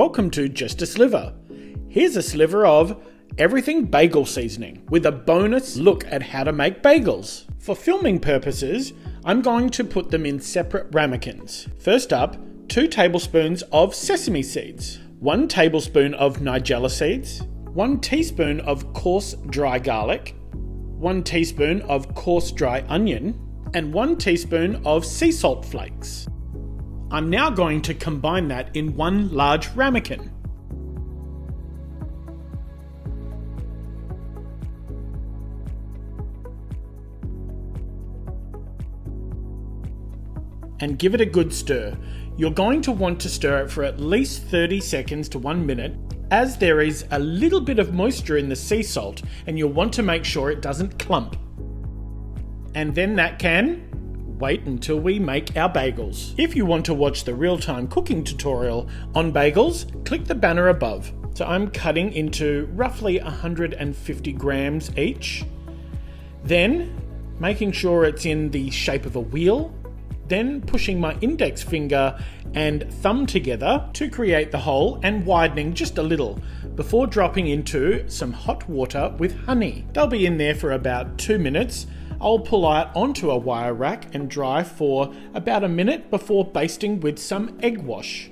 Welcome to Just a Sliver. Here's a sliver of everything bagel seasoning with a bonus look at how to make bagels. For filming purposes, I'm going to put them in separate ramekins. First up, 2 tablespoons of sesame seeds, 1 tablespoon of nigella seeds, 1 teaspoon of coarse dry garlic, 1 teaspoon of coarse dry onion, and 1 teaspoon of sea salt flakes. I'm now going to combine that in one large ramekin. And give it a good stir. You're going to want to stir it for at least 30 seconds to 1 minute, as there is a little bit of moisture in the sea salt and you'll want to make sure it doesn't clump. And then that can wait until we make our bagels. If you want to watch the real-time cooking tutorial on bagels, click the banner above. So I'm cutting into roughly 150 grams each, then making sure it's in the shape of a wheel, then pushing my index finger and thumb together to create the hole and widening just a little before dropping into some hot water with honey. They'll be in there for about 2 minutes. I'll pull out onto a wire rack and dry for about a minute before basting with some egg wash.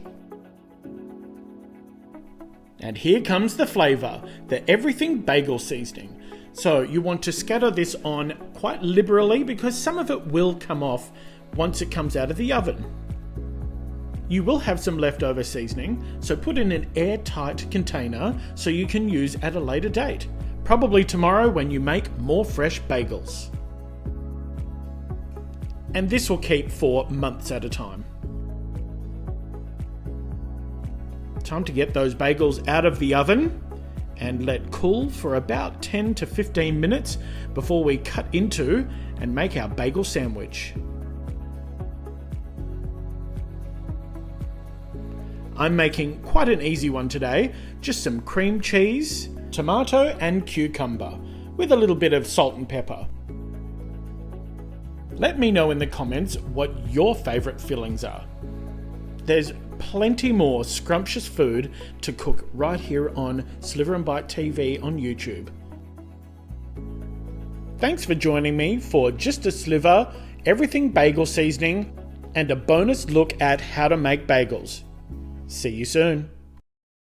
And here comes the flavour, the everything bagel seasoning. So you want to scatter this on quite liberally because some of it will come off once it comes out of the oven. You will have some leftover seasoning, so put in an airtight container so you can use at a later date, probably tomorrow when you make more fresh bagels. And this will keep for months at a time. Time to get those bagels out of the oven and let cool for about 10 to 15 minutes before we cut into and make our bagel sandwich. I'm making quite an easy one today, just some cream cheese, tomato and cucumber with a little bit of salt and pepper. Let me know in the comments what your favourite fillings are. There's plenty more scrumptious food to cook right here on Sliver and Bite TV on YouTube. Thanks for joining me for Just a Sliver, everything bagel seasoning, and a bonus look at how to make bagels. See you soon.